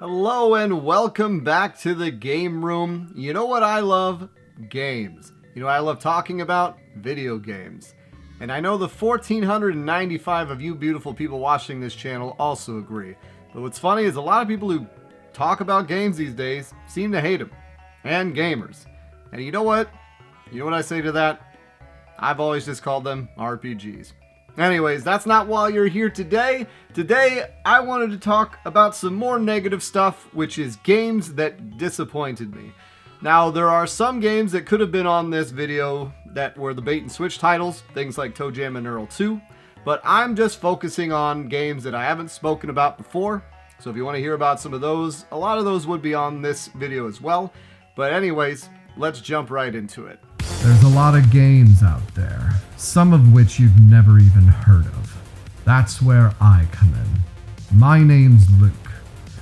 Hello and welcome back to the game room. You know what I love? Games. You know what I love talking about? Video games. And I know the 1,495 of you beautiful people watching this channel also agree. But what's funny is a lot of people who talk about games these days seem to hate them. And gamers. And you know what? You know what I say to that? I've always just called them RPGs. Anyways, that's not why you're here today. Today, I wanted to talk about some more negative stuff, which is games that disappointed me. Now, there are some games that could have been on this video that were the bait and switch titles, things like Toejam and Earl 2, but I'm just focusing on games that I haven't spoken about before. So if you want to hear about some of those, a lot of those would be on this video as well. But anyways, let's jump right into it. There's a lot of games out there, some of which you've never even heard of. That's where I come in. My name's Luke.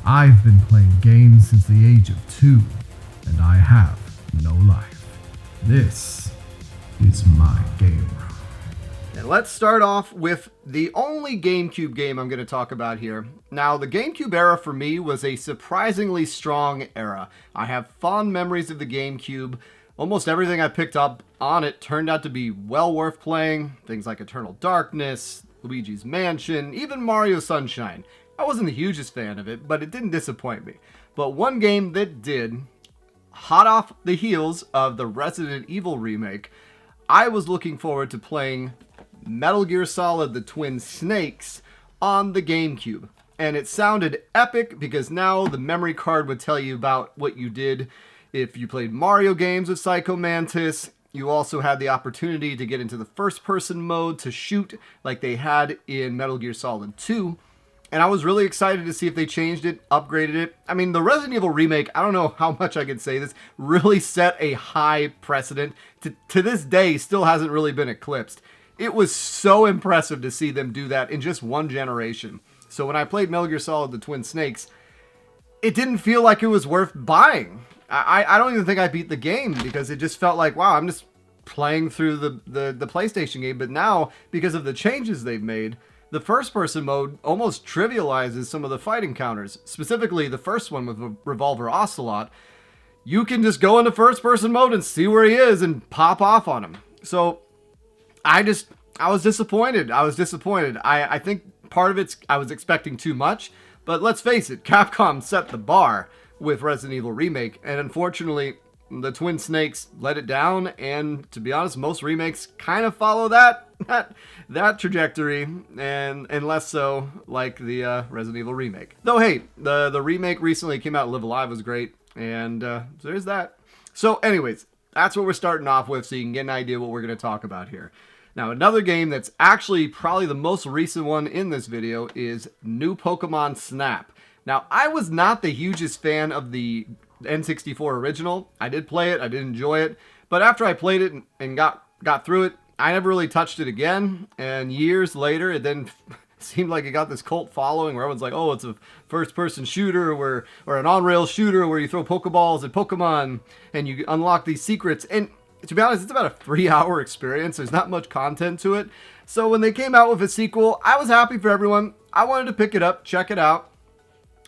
I've been playing games since the age of 2, and I have no life. This is my game room. And let's start off with the only GameCube game I'm going to talk about here. Now, the GameCube era for me was a surprisingly strong era. I have fond memories of the GameCube. Almost everything I picked up on it turned out to be well worth playing. Things like Eternal Darkness, Luigi's Mansion, even Mario Sunshine. I wasn't the hugest fan of it, but it didn't disappoint me. But one game that did, hot off the heels of the Resident Evil remake, I was looking forward to playing Metal Gear Solid: The Twin Snakes on the GameCube. And it sounded epic because now the memory card would tell you about what you did. If you played Mario games with Psycho Mantis, you also had the opportunity to get into the first-person mode to shoot like they had in Metal Gear Solid 2. And I was really excited to see if they changed it, upgraded it. I mean, the Resident Evil remake, I don't know how much I could say this, really set a high precedent. To this day, still hasn't really been eclipsed. It was so impressive to see them do that in just one generation. So when I played Metal Gear Solid: The Twin Snakes, it didn't feel like it was worth buying. I don't even think I beat the game because it just felt like, wow, I'm just playing through the PlayStation game. But now, because of the changes they've made, the first-person mode almost trivializes some of the fight encounters. Specifically, the first one with Revolver Ocelot. You can just go into first-person mode and see where he is and pop off on him. So, I was disappointed. I think part of it's I was expecting too much. But let's face it, Capcom set the bar with Resident Evil Remake, and unfortunately, the Twin Snakes let it down, and to be honest, most remakes kind of follow that trajectory, and less so like the Resident Evil Remake. Though, hey, the remake recently came out, Live Alive was great, and so there's that. So anyways, that's what we're starting off with, so you can get an idea what we're going to talk about here. Now, another game that's actually probably the most recent one in this video is New Pokemon Snap. Now, I was not the hugest fan of the N64 original. I did play it, I did enjoy it, but after I played it and got through it, I never really touched it again, and years later, it then seemed like it got this cult following where everyone's like, oh, it's a first-person shooter or an on-rails shooter where you throw Pokeballs at Pokemon and you unlock these secrets, and to be honest, it's about a 3-hour experience. There's not much content to it. So when they came out with a sequel, I was happy for everyone. I wanted to pick it up, check it out.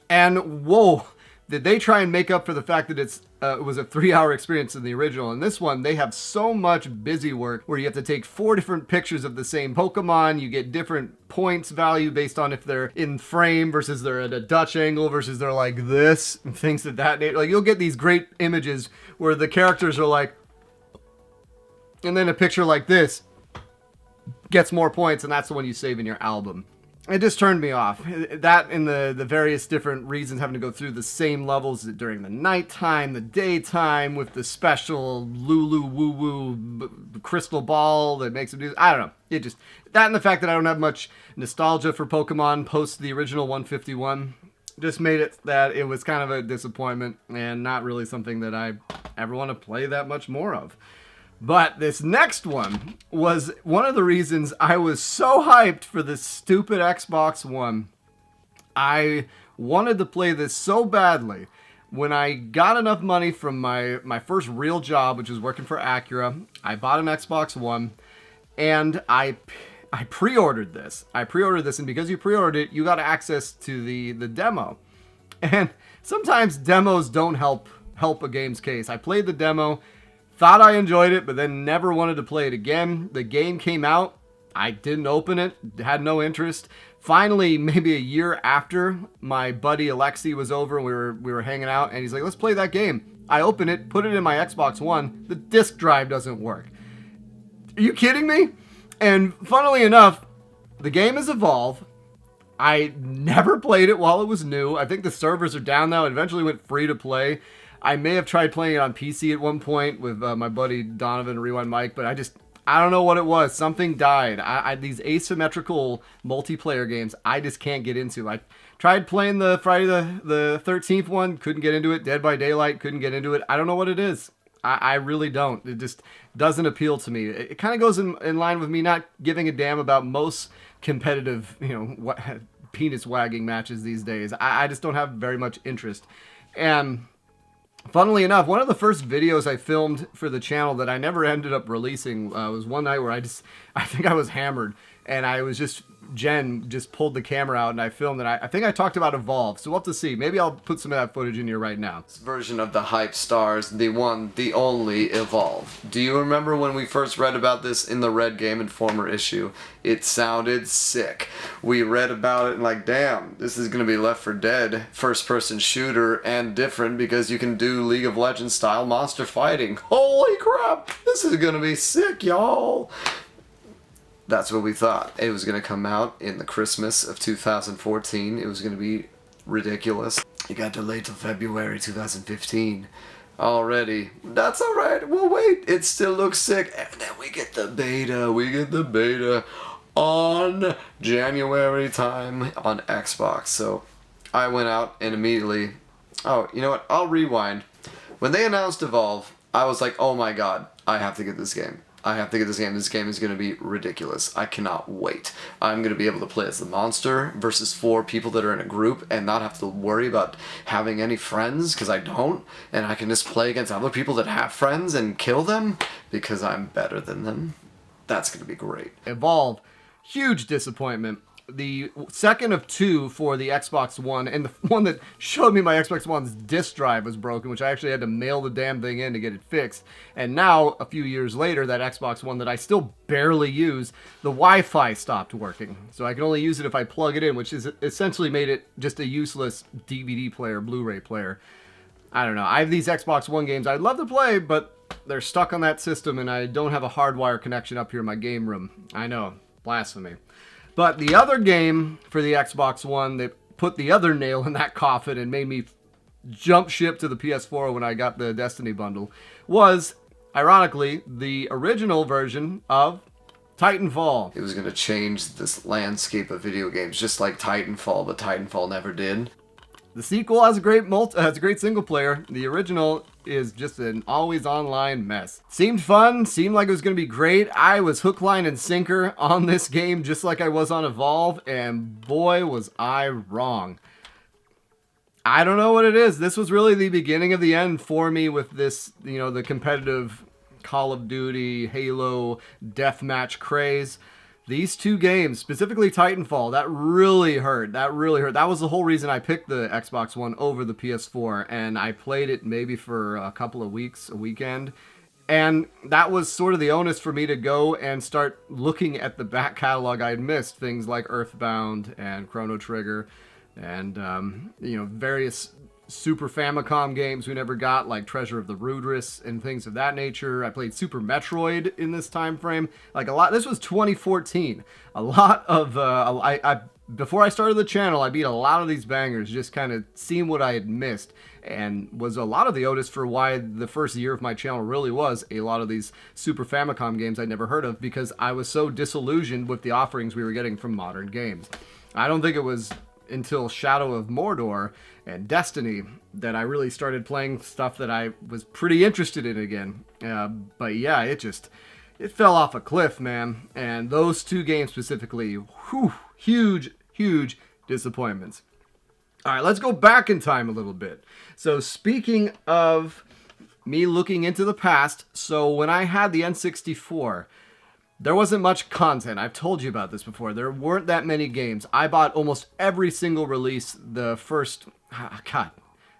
And whoa, did they try and make up for the fact that it was a 3-hour experience in the original. In this one, they have so much busy work where you have to take 4 different pictures of the same Pokemon. You get different points value based on if they're in frame versus they're at a Dutch angle versus they're like this and things of that nature. Like, you'll get these great images where the characters are like, and then a picture like this gets more points, and that's the one you save in your album. It just turned me off. That and the various different reasons having to go through the same levels during the nighttime, the daytime, with the special Lulu woo-woo crystal ball that makes them do... I don't know. It just... That and the fact that I don't have much nostalgia for Pokemon post the original 151 just made it that it was kind of a disappointment and not really something that I ever want to play that much more of. But this next one was one of the reasons I was so hyped for this stupid Xbox One. I wanted to play this so badly. When I got enough money from my first real job, which was working for Acura, I bought an Xbox One, and I pre-ordered this. And because you pre-ordered it, you got access to the demo. And sometimes demos don't help a game's case. I played the demo, thought I enjoyed it, but then never wanted to play it again. The game came out, I didn't open it, had no interest. Finally, maybe a year after, my buddy Alexi was over and we were hanging out, and he's like, let's play that game. I open it, put it in my Xbox One, the disk drive doesn't work. Are you kidding me? And funnily enough, the game is Evolve. I never played it while it was new. I think the servers are down now. It eventually went free to play. I may have tried playing it on PC at one point with my buddy Donovan and Rewind Mike, but I don't know what it was. Something died. These asymmetrical multiplayer games, I just can't get into. I tried playing the Friday the 13th one, couldn't get into it. Dead by Daylight, couldn't get into it. I don't know what it is. I really don't. It just doesn't appeal to me. It kind of goes in line with me not giving a damn about most competitive, penis wagging matches these days. I just don't have very much interest. And funnily enough, one of the first videos I filmed for the channel that I never ended up releasing was one night where I think I was hammered, and Jen just pulled the camera out and I filmed it. I think I talked about Evolve, so we'll have to see. Maybe I'll put some of that footage in here right now. This version of the hype stars, the one, the only Evolve. Do you remember when we first read about this in the Red Game Informer issue? It sounded sick. We read about it and like, damn, this is going to be Left 4 Dead, first-person shooter, and different because you can do League of Legends style monster fighting. Holy crap, this is going to be sick, y'all. That's what we thought. It was going to come out in the Christmas of 2014. It was going to be ridiculous. It got delayed till February 2015 already. That's alright. We'll wait. It still looks sick. And then we get the beta. We get the beta on January time on Xbox. So I went out and immediately... Oh, you know what? I'll rewind. When they announced Evolve, I was like, oh my god, I have to get this game. I have to get this game. This game is going to be ridiculous. I cannot wait. I'm going to be able to play as the monster versus 4 people that are in a group and not have to worry about having any friends, because I don't. And I can just play against other people that have friends and kill them because I'm better than them. That's going to be great. Evolve, huge disappointment. The second of 2 for the Xbox One, and the one that showed me my Xbox One's disk drive was broken, which I actually had to mail the damn thing in to get it fixed. And now, a few years later, that Xbox One that I still barely use, the Wi-Fi stopped working. So I can only use it if I plug it in, which is essentially made it just a useless DVD player, Blu-ray player. I don't know. I have these Xbox One games I'd love to play, but they're stuck on that system, and I don't have a hardwire connection up here in my game room. I know. Blasphemy. But the other game for the Xbox One that put the other nail in that coffin and made me jump ship to the PS4 when I got the Destiny bundle was, ironically, the original version of Titanfall. It was going to change this landscape of video games, just like Titanfall, but Titanfall never did. The sequel has a great single player. The original is just an always online mess. Seemed fun, seemed like it was going to be great. I was hook, line, and sinker on this game just like I was on Evolve, and boy was I wrong. I don't know what it is. This was really the beginning of the end for me with this, the competitive Call of Duty, Halo, deathmatch craze. These 2 games, specifically Titanfall, that really hurt. That was the whole reason I picked the Xbox One over the PS4, and I played it maybe for a couple of weeks, a weekend, and that was sort of the onus for me to go and start looking at the back catalog I'd missed, things like Earthbound and Chrono Trigger, and various Super Famicom games we never got, like Treasure of the Rudris and things of that nature. I played Super Metroid in this time frame. Like a lot. This was 2014. A lot of before I started the channel, I beat a lot of these bangers, just kind of seeing what I had missed, and was a lot of the onus for why the first year of my channel really was a lot of these Super Famicom games I'd never heard of, because I was so disillusioned with the offerings we were getting from modern games. I don't think it was until Shadow of Mordor and Destiny that I really started playing stuff that I was pretty interested in again. But yeah, it fell off a cliff, man. And those 2 games specifically, huge disappointments. All right, let's go back in time a little bit. So speaking of me looking into the past, so when I had the N64, There wasn't much content. I've told you about this before. There weren't that many games. I bought almost every single release the first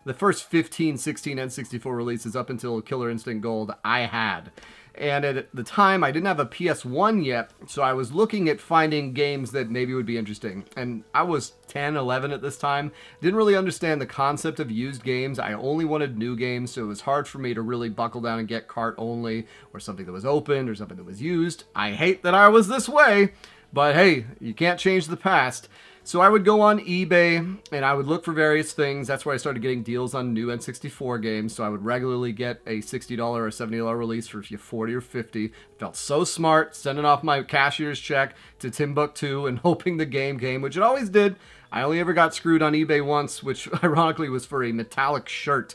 15, 16, and 64 releases up until Killer Instinct Gold I had. And at the time, I didn't have a PS1 yet, so I was looking at finding games that maybe would be interesting. And I was 10, 11 at this time. Didn't really understand the concept of used games. I only wanted new games, so it was hard for me to really buckle down and get cart only, or something that was opened, or something that was used. I hate that I was this way, but hey, you can't change the past. So I would go on eBay and I would look for various things. That's where I started getting deals on new N64 games. So I would regularly get a $60 or $70 release for $40 or $50. Felt so smart, sending off my cashier's check to Timbuktu and hoping the game came, which it always did. I only ever got screwed on eBay once, which ironically was for a metallic shirt.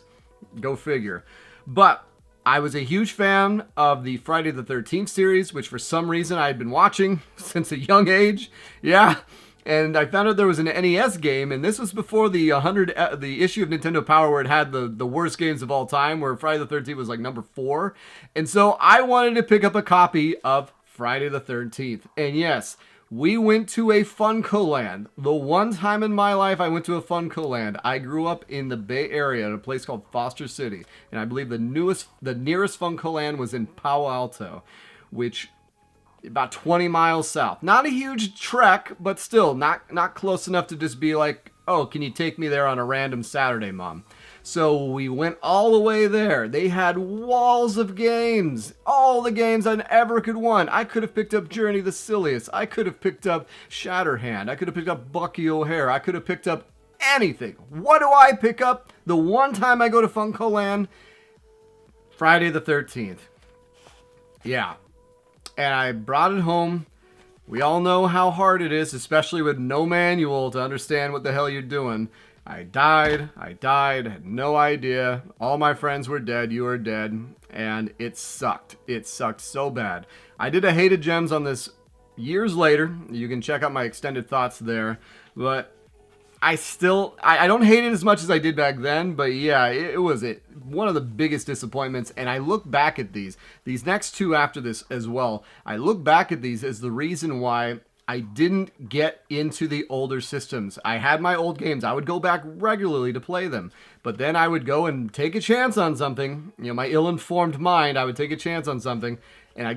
Go figure. But I was a huge fan of the Friday the 13th series, which for some reason I had been watching since a young age. Yeah. And I found out there was an NES game, and this was before the the issue of Nintendo Power where it had the worst games of all time, where Friday the 13th was like number 4. And so I wanted to pick up a copy of Friday the 13th. And yes, we went to a Funko-Land. The one time in my life I went to a Funko-Land. I grew up in the Bay Area at a place called Foster City. And I believe the nearest Funko-Land was in Palo Alto, which about 20 miles south. Not a huge trek, but still not close enough to just be like, oh, can you take me there on a random Saturday, Mom? So we went all the way there. They had walls of games. All the games I ever could want. I could have picked up Journey the Silliest. I could have picked up Shatterhand. I could have picked up Bucky O'Hare. I could have picked up anything. What do I pick up? The one time I go to Funko Land, Friday the 13th. Yeah. And I brought it home. We all know how hard it is, especially with no manual, to understand what the hell you're doing. I died, had no idea. All my friends were dead, you were dead, and it sucked. It sucked so bad. I did a Hated Gems on this years later. You can check out my extended thoughts there. But I don't hate it as much as I did back then, but yeah, it was one of the biggest disappointments. And I look back at these next two after this as well. I look back at these as the reason why I didn't get into the older systems. I had my old games. I would go back regularly to play them, but then I would go and take a chance on something. You know, my ill-informed mind, I would take a chance on something, and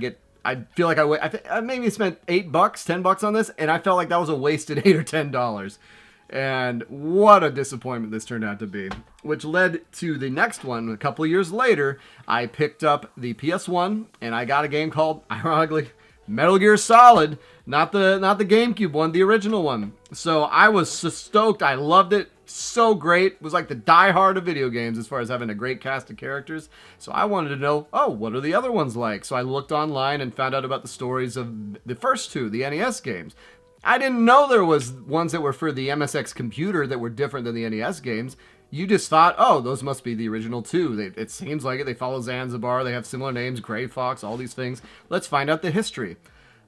I feel like I maybe spent $8, $10 on this, and I felt like that was a wasted $8 or $10. And what a disappointment this turned out to be. Which led to the next one. A couple of years later, I picked up the PS1, and I got a game called, ironically, Metal Gear Solid. Not the GameCube one, the original one. So I was so stoked. I loved it. So great. It was like the Die Hard of video games as far as having a great cast of characters. So I wanted to know, what are the other ones like? So I looked online and found out about the stories of the first two, the NES games. I didn't know there was ones that were for the MSX computer that were different than the NES games. You just thought, those must be the original two. It seems like it. They follow Zanzibar. They have similar names, Gray Fox, all these things. Let's find out the history.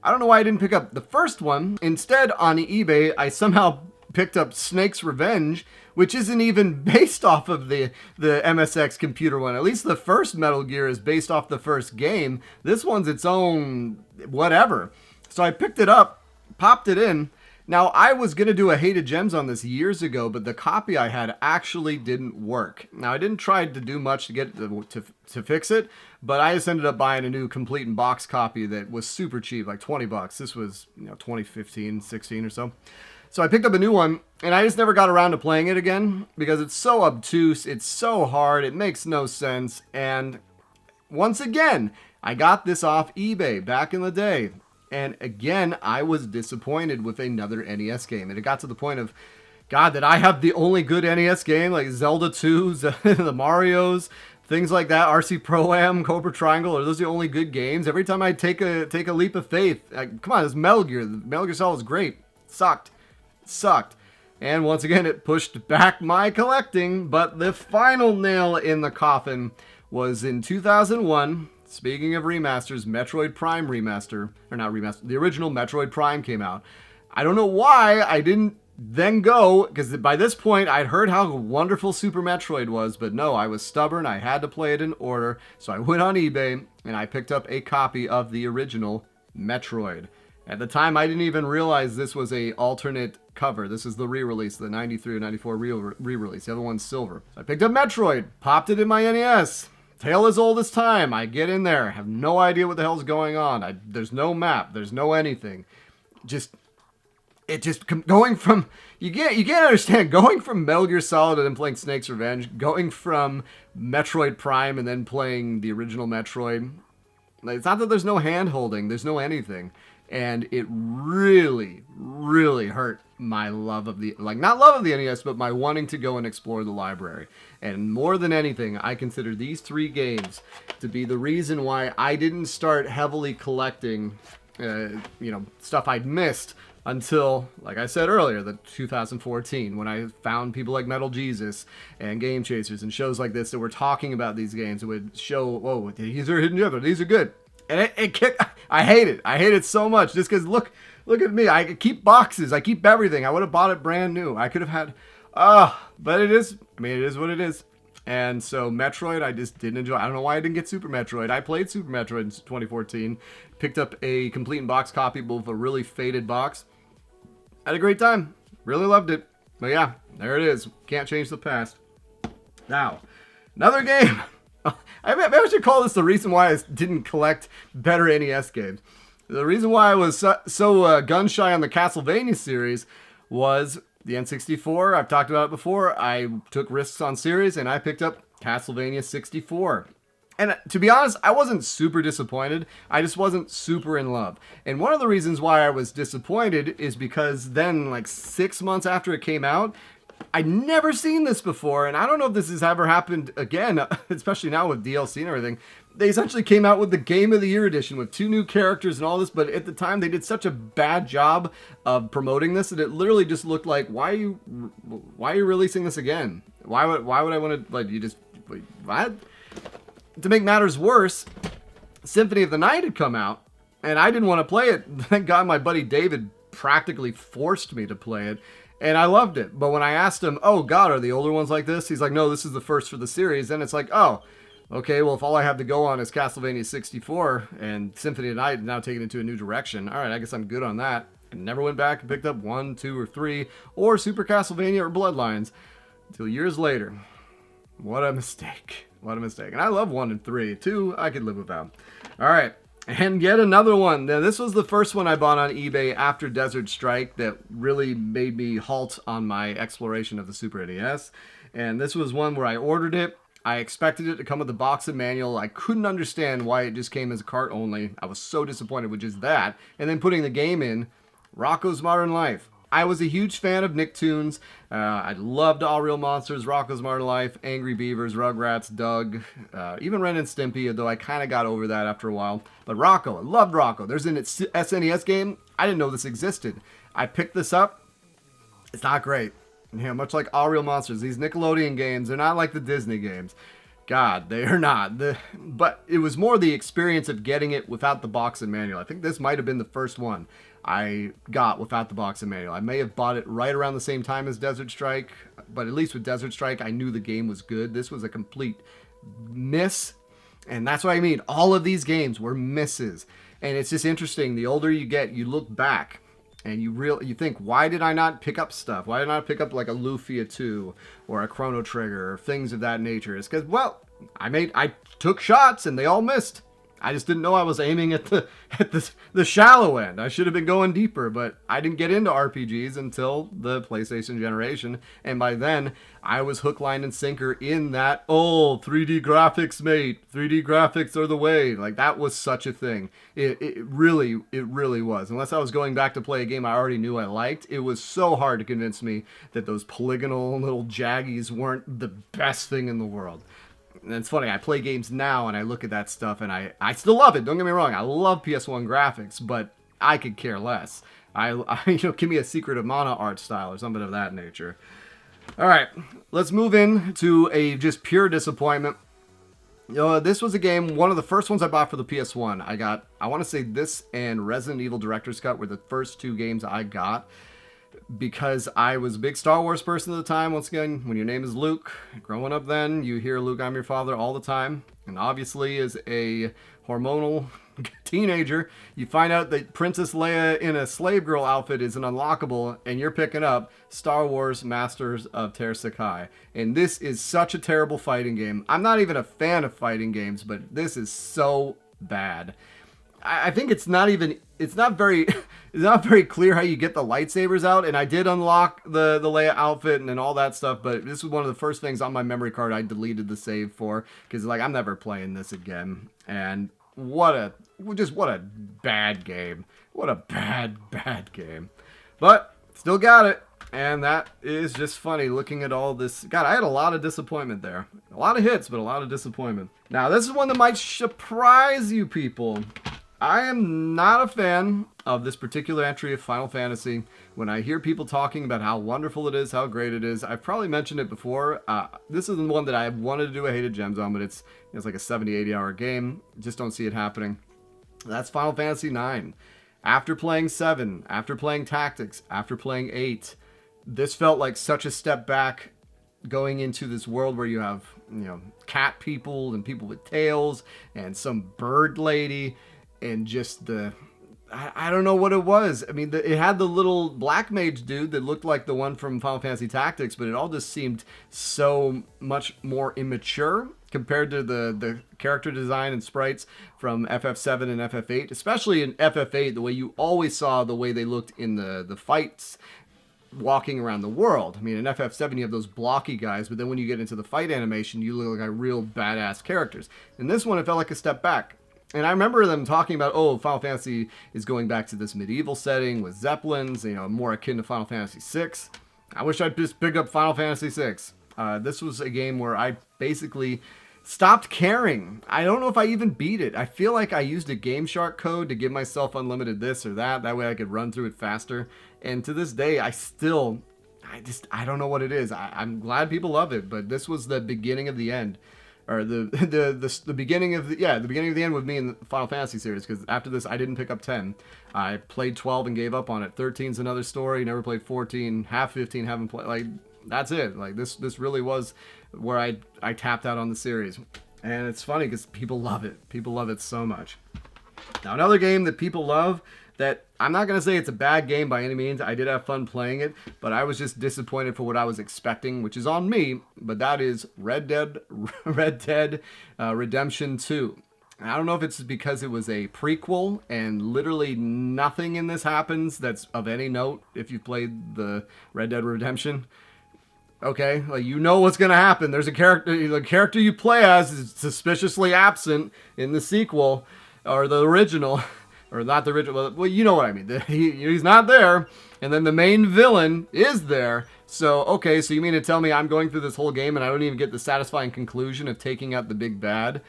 I don't know why I didn't pick up the first one. Instead, on eBay, I somehow picked up Snake's Revenge, which isn't even based off of the MSX computer one. At least the first Metal Gear is based off the first game. This one's its own whatever. So I picked it up, popped it in. Now, I was going to do a Hated Gems on this years ago, but the copy I had actually didn't work. Now, I didn't try to do much to get to fix it, but I just ended up buying a new complete in box copy that was super cheap, like $20. This was 2015, 16 or so. So I picked up a new one, and I just never got around to playing it again because it's so obtuse, it's so hard, it makes no sense, and once again, I got this off eBay back in the day. And again, I was disappointed with another NES game. And it got to the point of, God, that I have the only good NES game, like Zelda 2, the Marios, things like that, RC Pro-Am, Cobra Triangle, are those the only good games? Every time I take a leap of faith, come on, it's Metal Gear. Metal Gear Solid is great. Sucked. And once again, it pushed back my collecting. But the final nail in the coffin was in 2001. Speaking of remasters, Metroid Prime remaster, or not remaster, the original Metroid Prime came out. I don't know why I didn't then go, because by this point I'd heard how wonderful Super Metroid was, but no, I was stubborn, I had to play it in order, so I went on eBay and I picked up a copy of the original Metroid. At the time, I didn't even realize this was a alternate cover. This is the re-release, the 93 or 94 re-release. The other one's silver. So I picked up Metroid, popped it in my NES. Tale as old as time. I get in there, have no idea what the hell's going on. There's no map, there's no anything. Going from you can't understand going from Metal Gear Solid and then playing Snake's Revenge, going from Metroid Prime and then playing the original Metroid. Like, it's not that there's no hand holding, there's no anything. And it really, really hurt my love of not love of the NES, but my wanting to go and explore the library. And more than anything, I consider these 3 games to be the reason why I didn't start heavily collecting, stuff I'd missed until, like I said earlier, the 2014, when I found people like Metal Jesus and Game Chasers and shows like this that were talking about these games. It would show, whoa, these are hidden gems, these are good. And it kicked. I hate it. I hate it so much. Just because look at me. I keep boxes. I keep everything. I would have bought it brand new. I could have had. But it is. I mean, it is what it is. And so Metroid, I just didn't enjoy. I don't know why I didn't get Super Metroid. I played Super Metroid in 2014. Picked up a complete in box copy of a really faded box. Had a great time. Really loved it. But yeah, there it is. Can't change the past. Now, another game. Maybe I should call this the reason why I didn't collect better NES games. The reason why I was so gun shy on the Castlevania series was the N64. I've talked about it before. I took risks on series and I picked up Castlevania 64. And to be honest, I wasn't super disappointed. I just wasn't super in love. And one of the reasons why I was disappointed is because then, like 6 months after it came out, I'd never seen this before, and I don't know if this has ever happened again, especially now with DLC and everything. They essentially came out with the Game of the Year edition with 2 new characters and all this, but at the time they did such a bad job of promoting this that it literally just looked like, why are you releasing this again? Why would I want to, what? To make matters worse, Symphony of the Night had come out, and I didn't want to play it. Thank God my buddy David practically forced me to play it. And I loved it. But when I asked him, oh God, are the older ones like this? He's like, no, this is the first for the series. And it's like, oh, okay, well, if all I have to go on is Castlevania 64 and Symphony of the Night is now taken into a new direction, all right, I guess I'm good on that. I never went back and picked up 1, 2, or 3, or Super Castlevania or Bloodlines until years later. What a mistake. What a mistake. And I love 1 and 3. 2, I could live without. All right. And yet another one. Now, this was the first one I bought on eBay after Desert Strike that really made me halt on my exploration of the Super NES. And this was one where I ordered it. I expected it to come with a box and manual. I couldn't understand why it just came as a cart only. I was so disappointed with just that. And then putting the game in, Rocko's Modern Life. I was a huge fan of Nicktoons. I loved All Real Monsters, Rocko's Modern Life, Angry Beavers, Rugrats, Doug, even Ren and Stimpy, though I kind of got over that after a while. But Rocko, I loved Rocko. There's an SNES game. I didn't know this existed. I picked this up. It's not great. You know, much like All Real Monsters, these Nickelodeon games, they're not like the Disney games. God, they are not. But it was more the experience of getting it without the box and manual. I think this might have been the first one I got without the box and manual. I may have bought it right around the same time as Desert Strike, but at least with Desert Strike, I knew the game was good. This was a complete miss, and that's what I mean. All of these games were misses, and it's just interesting. The older you get, you look back, and you think, why did I not pick up stuff? Why did I not pick up like a Lufia 2 or a Chrono Trigger or things of that nature? It's because, well, I took shots and they all missed. I just didn't know I was aiming at the shallow end. I should have been going deeper, but I didn't get into RPGs until the PlayStation generation, and by then I was hook, line, and sinker in that, 3D graphics, mate. 3D graphics are the way. Like, that was such a thing. It really was. Unless I was going back to play a game I already knew I liked, it was so hard to convince me that those polygonal little jaggies weren't the best thing in the world. And it's funny, I play games now and I look at that stuff and I still love it. Don't get me wrong, I love PS1 graphics, but I could care less. Give me a Secret of Mana art style or something of that nature. All right, let's move in to a just pure disappointment. This was a game, one of the first ones I bought for the PS1. I want to say this and Resident Evil Director's Cut were the first 2 games I got, because I was a big Star Wars person at the time. Once again, when your name is Luke, growing up then, you hear Luke, I'm your father all the time. And obviously, as a hormonal teenager, you find out that Princess Leia in a slave girl outfit is an unlockable, and you're picking up Star Wars Masters of Tear Sakai. And this is such a terrible fighting game. I'm not even a fan of fighting games, but this is so bad. I think it's not very clear how you get the lightsabers out, and I did unlock the Leia outfit and all that stuff, but this was one of the first things on my memory card I deleted the save for, because like I'm never playing this again. And what a bad game. What a bad game. But still got it. And that is just funny looking at all this. God, I had a lot of disappointment there. A lot of hits, but a lot of disappointment. Now, this is one that might surprise you people. I am not a fan of this particular entry of Final Fantasy. When I hear people talking about how wonderful it is, how great it is, I've probably mentioned it before. This is the one that I wanted to do a Hated Gems on, but it's like a 70, 80 hour game. Just don't see it happening. That's Final Fantasy 9. After playing 7, after playing Tactics, after playing 8, this felt like such a step back going into this world where you have, cat people and people with tails and some bird lady. And just I don't know what it was. I mean, it had the little black mage dude that looked like the one from Final Fantasy Tactics, but it all just seemed so much more immature compared to the character design and sprites from FF7 and FF8. Especially in FF8, the way you always saw the way they looked in the fights walking around the world. I mean, in FF7 you have those blocky guys, but then when you get into the fight animation, you look like real badass characters. In this one, it felt like a step back. And I remember them talking about, Final Fantasy is going back to this medieval setting with zeppelins, more akin to Final Fantasy VI. I wish I'd just picked up Final Fantasy VI. This was a game where I basically stopped caring. I don't know if I even beat it. I feel like I used a Game Shark code to give myself unlimited this or that. That way I could run through it faster. And to this day, I don't know what it is. I'm glad people love it, but this was the beginning of the end. Or the beginning of the end with me in the Final Fantasy series, because after this I didn't pick up 10. I played 12 and gave up on it. 13's another story. Never played 14. Half 15 haven't played. Like, that's it. Like, this really was where I tapped out on the series. And it's funny because people love it. People love it so much. Now, another game that people love, that I'm not going to say it's a bad game by any means. I did have fun playing it, but I was just disappointed for what I was expecting, which is on me, but that is Red Dead Redemption 2. I don't know if it's because it was a prequel and literally nothing in this happens that's of any note if you've played the Red Dead Redemption. Okay, like what's going to happen. There's the character you play as is suspiciously absent in the sequel or the original. Or not the original, well, you know what I mean. He's not there, and then the main villain is there. So, okay, so you mean to tell me I'm going through this whole game and I don't even get the satisfying conclusion of taking out the big bad?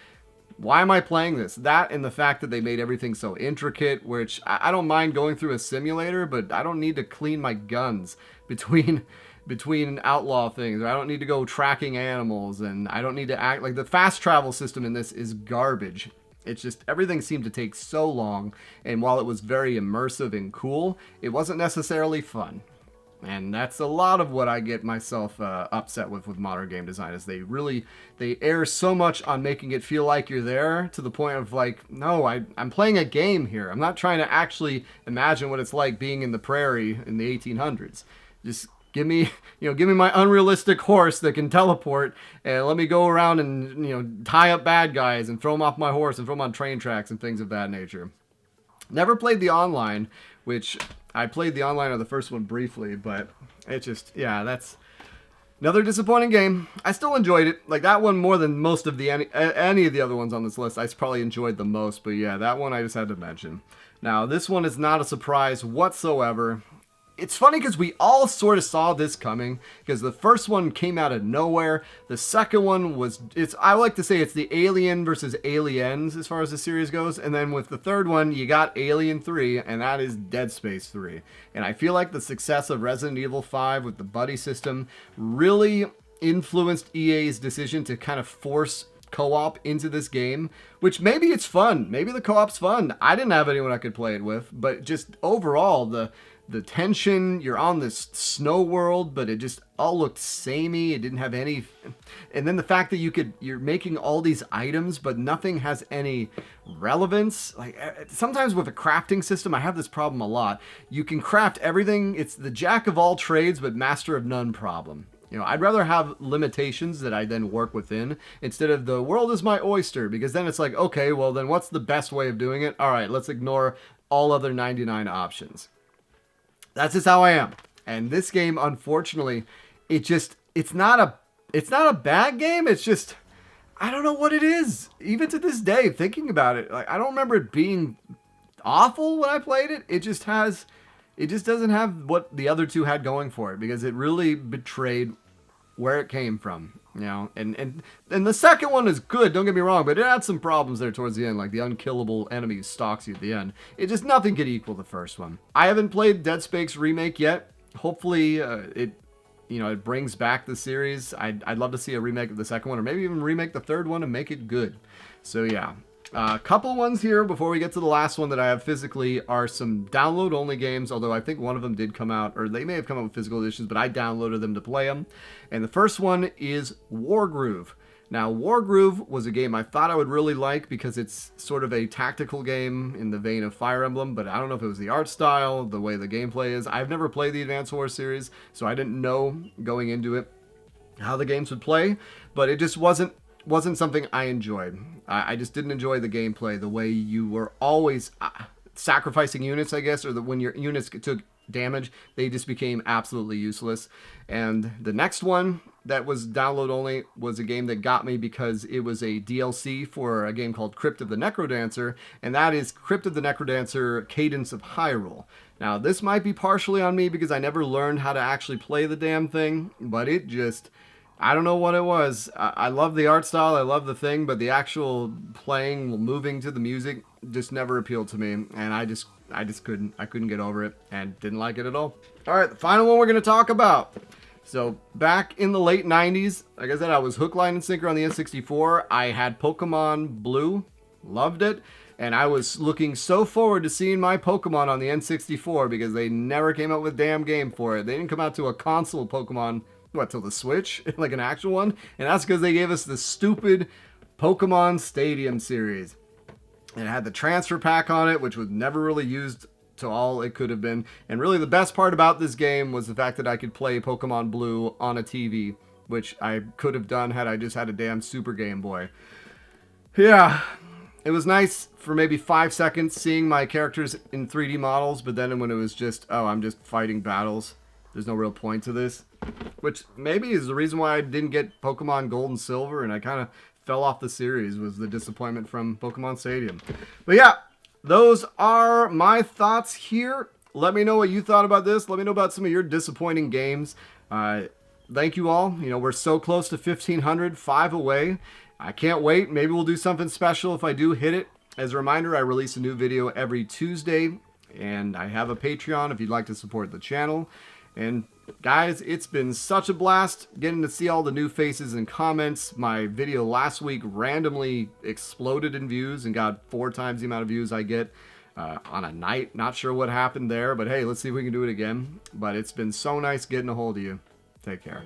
Why am I playing this? That and the fact that they made everything so intricate, which I don't mind going through a simulator, but I don't need to clean my guns between outlaw things. Or I don't need to go tracking animals, and I don't need to act like the fast travel system in this is garbage. It's just, everything seemed to take so long, and while it was very immersive and cool, it wasn't necessarily fun. And that's a lot of what I get myself upset with modern game design, is they err so much on making it feel like you're there, to the point of like, no, I'm playing a game here. I'm not trying to actually imagine what it's like being in the prairie in the 1800s. Just give me my unrealistic horse that can teleport, and let me go around and, tie up bad guys and throw them off my horse and throw them on train tracks and things of that nature. Never played the online, which I played the online of the first one briefly, but it just, that's another disappointing game. I still enjoyed it. Like, that one more than most of any of the other ones on this list. I probably enjoyed the most, but yeah, that one I just had to mention. Now, this one is not a surprise whatsoever. It's funny because we all sort of saw this coming, because the first one came out of nowhere. The second one I like to say it's the Alien versus Aliens as far as the series goes. And then with the third one, you got Alien 3, and that is Dead Space 3. And I feel like the success of Resident Evil 5 with the buddy system really influenced EA's decision to kind of force co-op into this game, which maybe it's fun. Maybe the co-op's fun. I didn't have anyone I could play it with, but just overall, the tension. You're on this snow world, but it just all looked samey. It didn't have any. And then the fact that you're making all these items, but nothing has any relevance. Like sometimes with a crafting system, I have this problem a lot. You can craft everything. It's the jack of all trades, but master of none problem. You know, I'd rather have limitations that I then work within instead of the world is my oyster, because then it's like, okay, well then what's the best way of doing it? All right, let's ignore all other 99 options. That's just how I am. And this game, unfortunately, it's not a bad game. It's just, I don't know what it is. Even to this day, thinking about it, like I don't remember it being awful when I played it. It just doesn't have what the other two had going for it, because it really betrayed where it came from, you know. And the second one is good, don't get me wrong, but it had some problems there towards the end, like the unkillable enemy who stalks you at the end. Nothing could equal the first one. I haven't played Dead Space Remake yet. Hopefully it brings back the series. I'd love to see a remake of the second one, or maybe even remake the third one and make it good. So yeah. A couple ones here before we get to the last one that I have physically are some download-only games, although I think one of them did come out, or they may have come out with physical editions, but I downloaded them to play them. And the first one is Wargroove. Now, Wargroove was a game I thought I would really like because it's sort of a tactical game in the vein of Fire Emblem, but I don't know if it was the art style, the way the gameplay is. I've never played the Advance Wars series, so I didn't know going into it how the games would play, but it just wasn't something I enjoyed. I just didn't enjoy the gameplay, the way you were always sacrificing units, I guess, or when your units took damage, they just became absolutely useless. And the next one that was download only was a game that got me because it was a DLC for a game called Crypt of the Necrodancer, and that is Crypt of the Necrodancer Cadence of Hyrule. Now, this might be partially on me because I never learned how to actually play the damn thing, but it just... I don't know what it was. I love the art style, I love the thing, but the actual playing, moving to the music just never appealed to me, and I just couldn't get over it and didn't like it at all. All right, the final one we're going to talk about. So back in the late 90s, like I said, I was hook, line, and sinker on the N64. I had Pokemon Blue, loved it, and I was looking so forward to seeing my Pokemon on the N64 because they never came out with a damn game for it. They didn't come out to a console Pokemon till the Switch, like an actual one, and that's because they gave us the stupid Pokemon Stadium series. And it had the transfer pack on it, which was never really used to all it could have been. And really the best part about this game was the fact that I could play Pokemon Blue on a TV, which I could have done had I just had a damn Super Game Boy. Yeah, it was nice for maybe 5 seconds seeing my characters in 3D models, but then when it was just, oh, I'm just fighting battles, there's no real point to this. Which maybe is the reason why I didn't get Pokemon Gold and Silver, and I kind of fell off the series, was the disappointment from Pokemon Stadium. But yeah, those are my thoughts here. Let me know what you thought about this. Let me know about some of your disappointing games. Thank you all. You know, we're so close to 1,500, 5 away. I can't wait. Maybe we'll do something special if I do hit it. As a reminder, I release a new video every Tuesday, and I have a Patreon if you'd like to support the channel. And guys, it's been such a blast getting to see all the new faces and comments. My video last week randomly exploded in views and got 4 times the amount of views I get on a night. Not sure what happened there, but hey, let's see if we can do it again. But it's been so nice getting a hold of you. Take care.